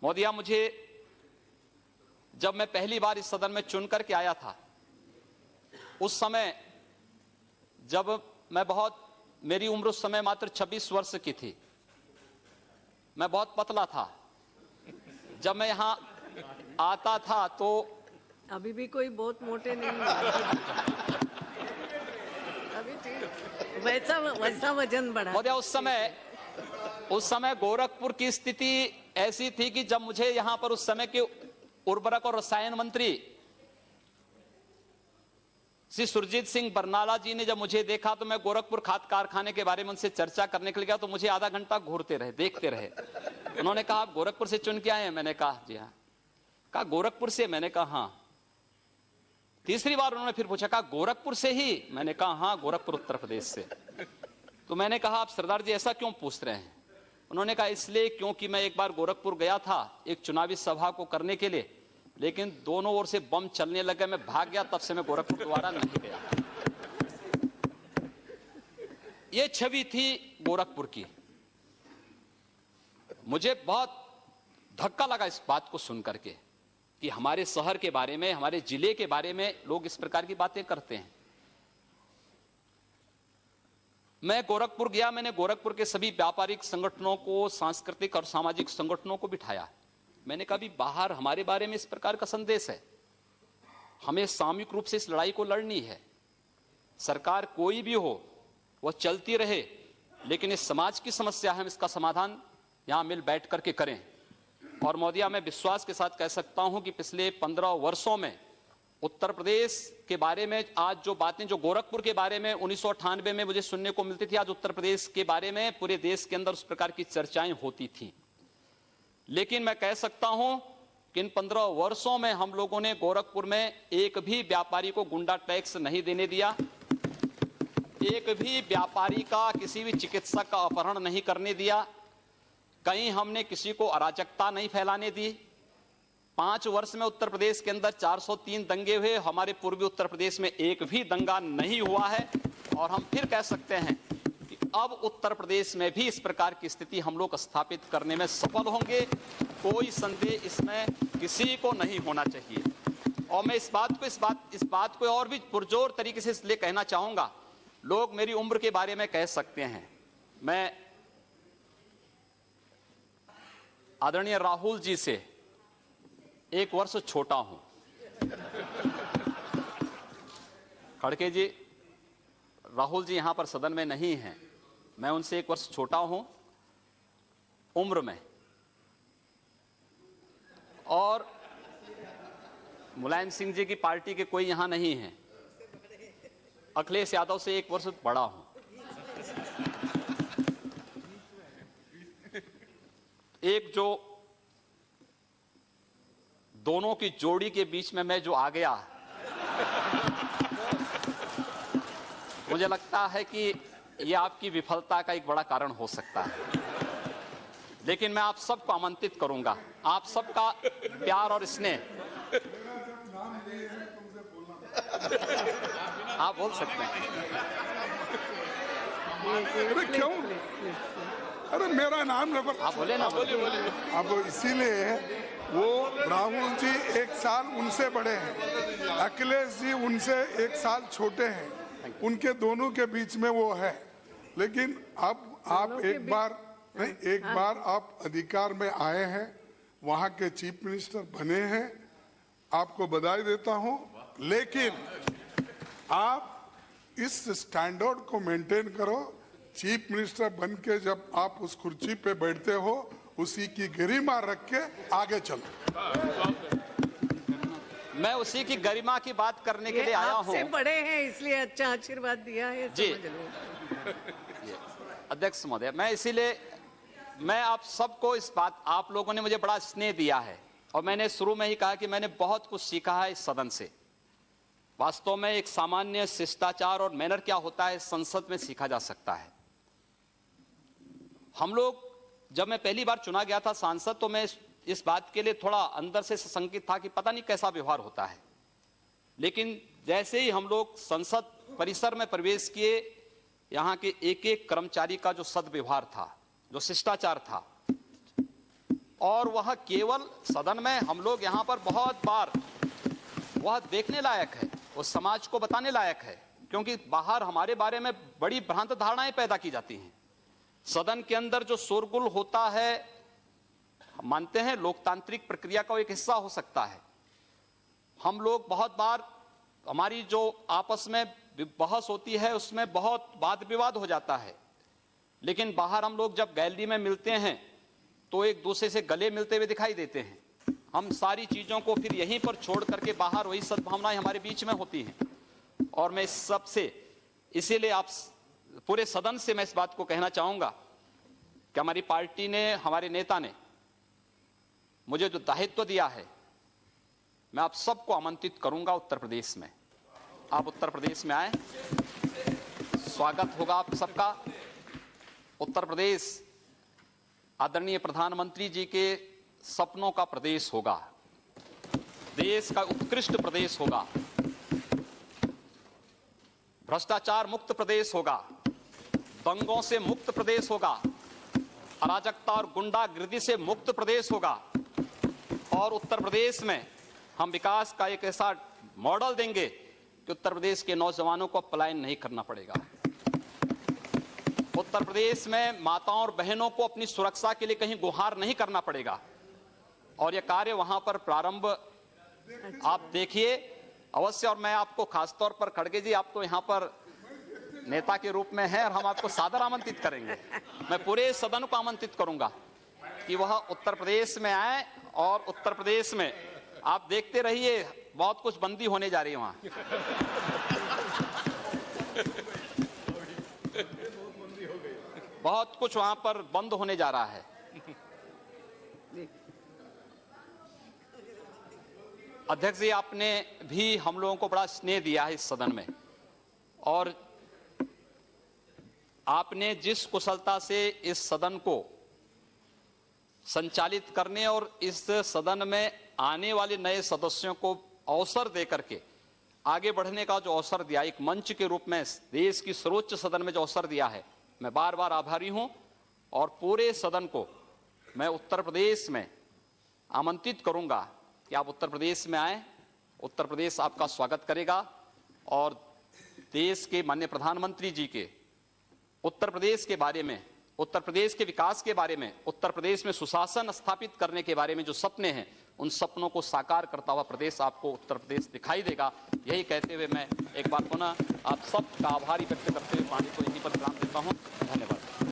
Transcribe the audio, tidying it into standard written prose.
मोदिया, मुझे जब मैं पहली बार इस सदन में चुन करके आया था, उस समय जब मेरी उम्र उस समय मात्र 26 वर्ष की थी, मैं बहुत पतला था। जब मैं यहां आता था तो अभी भी कोई बहुत मोटे नहीं है। अभी ठीक, वैसा वजन बढ़ा। मोदिया, उस समय गोरखपुर की स्थिति ऐसी थी कि जब मुझे यहां पर उस समय के उर्वरक और रसायन मंत्री श्री सुरजीत सिंह बरनाला जी ने जब मुझे देखा तो मैं गोरखपुर खाद कारखाने के बारे में उनसे चर्चा करने के लिए गया, तो मुझे आधा घंटा घूरते रहे, देखते रहे। उन्होंने कहा, आप गोरखपुर से चुन के आए हैं? मैंने कहा जी हाँ। कहा गोरखपुर से? मैंने कहा हाँ। तीसरी बार उन्होंने फिर पूछा, कहा गोरखपुर से ही? मैंने कहा हाँ, गोरखपुर उत्तर प्रदेश से। तो मैंने कहा, आप सरदार जी ऐसा क्यों पूछ रहे हैं? उन्होंने कहा, इसलिए क्योंकि मैं एक बार गोरखपुर गया था एक चुनावी सभा को करने के लिए, लेकिन दोनों ओर से बम चलने लगे, मैं भाग गया, तब से मैं गोरखपुर दोबारा नहीं गया। ये छवि थी गोरखपुर की। मुझे बहुत धक्का लगा इस बात को सुन करके कि हमारे शहर के बारे में, हमारे जिले के बारे में लोग इस प्रकार की बातें करते हैं। मैं गोरखपुर गया, मैंने गोरखपुर के सभी व्यापारिक संगठनों को, सांस्कृतिक और सामाजिक संगठनों को बिठाया। मैंने कहा, भी बाहर हमारे बारे में इस प्रकार का संदेश है, हमें सामूहिक रूप से इस लड़ाई को लड़नी है। सरकार कोई भी हो वह चलती रहे, लेकिन इस समाज की समस्या है, हम इसका समाधान यहां मिल बैठ करके करें। और मोदिया, मैं विश्वास के साथ कह सकता हूं कि पिछले 15 वर्षों में उत्तर प्रदेश के बारे में आज जो बातें, जो गोरखपुर के बारे में 1998 में मुझे सुनने को मिलती थी, आज उत्तर प्रदेश के बारे में पूरे देश के अंदर उस प्रकार की चर्चाएं होती थी। लेकिन मैं कह सकता हूं कि इन 15 वर्षों में हम लोगों ने गोरखपुर में एक भी व्यापारी को गुंडा टैक्स नहीं देने दिया, एक भी व्यापारी का, किसी भी चिकित्सक का अपहरण नहीं करने दिया, कहीं हमने किसी को अराजकता नहीं फैलाने दी। 5 वर्ष में उत्तर प्रदेश के अंदर 403 दंगे हुए, हमारे पूर्वी उत्तर प्रदेश में एक भी दंगा नहीं हुआ है। और हम फिर कह सकते हैं कि अब उत्तर प्रदेश में भी इस प्रकार की स्थिति हम लोग स्थापित करने में सफल होंगे, कोई संदेह इसमें किसी को नहीं होना चाहिए। और मैं इस बात को और भी पुरजोर तरीके से इसलिए कहना चाहूंगा, लोग मेरी उम्र के बारे में कह सकते हैं, मैं आदरणीय राहुल जी से 1 वर्ष छोटा हूं। खड़के जी, राहुल जी यहां पर सदन में नहीं हैं, मैं उनसे 1 वर्ष छोटा हूं उम्र में। और मुलायम सिंह जी की पार्टी के कोई यहां नहीं है। अखिलेश यादव से 1 वर्ष बड़ा हूं। एक जो दोनों की जोड़ी के बीच में मैं जो आ गया, मुझे लगता है कि यह आपकी विफलता का एक बड़ा कारण हो सकता है। लेकिन मैं आप सबको आमंत्रित करूंगा, आप सबका प्यार और स्नेह, आप बोल सकते हैं। अरे क्यों? अरे मेरा नाम रखो। आप बोले ना, बोले। अब इसीलिए वो राहुल जी 1 साल उनसे बड़े हैं, अखिलेश जी उनसे 1 साल छोटे हैं, उनके दोनों के बीच में वो है। लेकिन अब आप एक बार आप अधिकार में आए हैं, वहाँ के चीफ मिनिस्टर बने हैं, आपको बधाई देता हूँ। लेकिन आप इस स्टैंडर्ड को मेंटेन करो। चीफ मिनिस्टर बन के जब आप उस कुर्सी पे बैठते हो, उसी की गरिमा रख के आगे चलो। मैं उसी की गरिमा की बात करने के लिए आया हूं। आपसे बड़े हैं इसलिए अच्छा आशीर्वाद दिया है, जी समझ अध्यक्ष महोदय, मैं आप सबको इस बात, आप लोगों ने मुझे बड़ा स्नेह दिया है और मैंने शुरू में ही कहा कि मैंने बहुत कुछ सीखा है इस सदन से। वास्तव में एक सामान्य शिष्टाचार और मैनर क्या होता है संसद में सीखा जा सकता है। हम लोग, जब मैं पहली बार चुना गया था सांसद, तो मैं इस बात के लिए थोड़ा अंदर से संकित था कि पता नहीं कैसा व्यवहार होता है। लेकिन जैसे ही हम लोग संसद परिसर में प्रवेश किए, यहाँ के एक एक कर्मचारी का जो सद्व्यवहार था, जो शिष्टाचार था, और वह केवल सदन में हम लोग यहाँ पर बहुत बार वह देखने लायक है, उस समाज को बताने लायक है, क्योंकि बाहर हमारे बारे में बड़ी भ्रांत धारणाएं पैदा की जाती हैं। सदन के अंदर जो शोरगुल होता है, मानते हैं लोकतांत्रिक प्रक्रिया का एक हिस्सा हो सकता है। हम लोग बहुत बार हमारी जो आपस में बहस होती है उसमें बहुत वाद विवाद हो जाता है, लेकिन बाहर हम लोग जब गैलरी में मिलते हैं तो एक दूसरे से गले मिलते हुए दिखाई देते हैं। हम सारी चीजों को फिर यहीं पर छोड़ करके बाहर वही सद्भावनाएं हमारे बीच में होती हैं। और मैं इस सब से इसीलिए आप पूरे सदन से मैं इस बात को कहना चाहूंगा कि हमारी पार्टी ने, हमारे नेता ने मुझे जो दायित्व दिया है, मैं आप सबको आमंत्रित करूंगा उत्तर प्रदेश में। आप उत्तर प्रदेश में आए, स्वागत होगा आप सबका। उत्तर प्रदेश आदरणीय प्रधानमंत्री जी के सपनों का प्रदेश होगा, देश का उत्कृष्ट प्रदेश होगा, भ्रष्टाचार मुक्त प्रदेश होगा, दंगों से मुक्त प्रदेश होगा, अराजकता और गुंडागिर्दी से मुक्त प्रदेश होगा। और उत्तर प्रदेश में हम विकास का एक ऐसा मॉडल देंगे कि उत्तर प्रदेश के नौजवानों को पलायन नहीं करना पड़ेगा। उत्तर प्रदेश में माताओं और बहनों को अपनी सुरक्षा के लिए कहीं गुहार नहीं करना पड़ेगा। और यह कार्य वहां पर प्रारंभ आप देखिए अवश्य। और मैं आपको खासतौर पर खड़गे जी, आप तो यहाँ पर नेता के रूप में हैं और हम आपको सादर आमंत्रित करेंगे। मैं पूरे सदन को आमंत्रित करूंगा कि वह उत्तर प्रदेश में आए और उत्तर प्रदेश में आप देखते रहिए, बहुत कुछ बंदी होने जा रही है वहां। बहुत कुछ वहां पर बंद होने जा रहा है। अध्यक्ष जी, आपने भी हम लोगों को बड़ा स्नेह दिया है इस सदन में, और आपने जिस कुशलता से इस सदन को संचालित करने और इस सदन में आने वाले नए सदस्यों को अवसर देकर के आगे बढ़ने का जो अवसर दिया, एक मंच के रूप में देश की सर्वोच्च सदन में जो अवसर दिया है, मैं बार बार आभारी हूं। और पूरे सदन को मैं उत्तर प्रदेश में आमंत्रित करूंगा कि आप उत्तर प्रदेश में आए। उत्तर प्रदेश आपका स्वागत करेगा और देश के माननीय प्रधानमंत्री जी के उत्तर प्रदेश के बारे में, उत्तर प्रदेश के विकास के बारे में, उत्तर प्रदेश में सुशासन स्थापित करने के बारे में जो सपने हैं, उन सपनों को साकार करता हुआ प्रदेश आपको उत्तर प्रदेश दिखाई देगा। यही कहते हुए मैं एक बार पुनः आप सबका आभारी व्यक्त करते हुए वाणी को यहीं पर विराम देता हूं। धन्यवाद।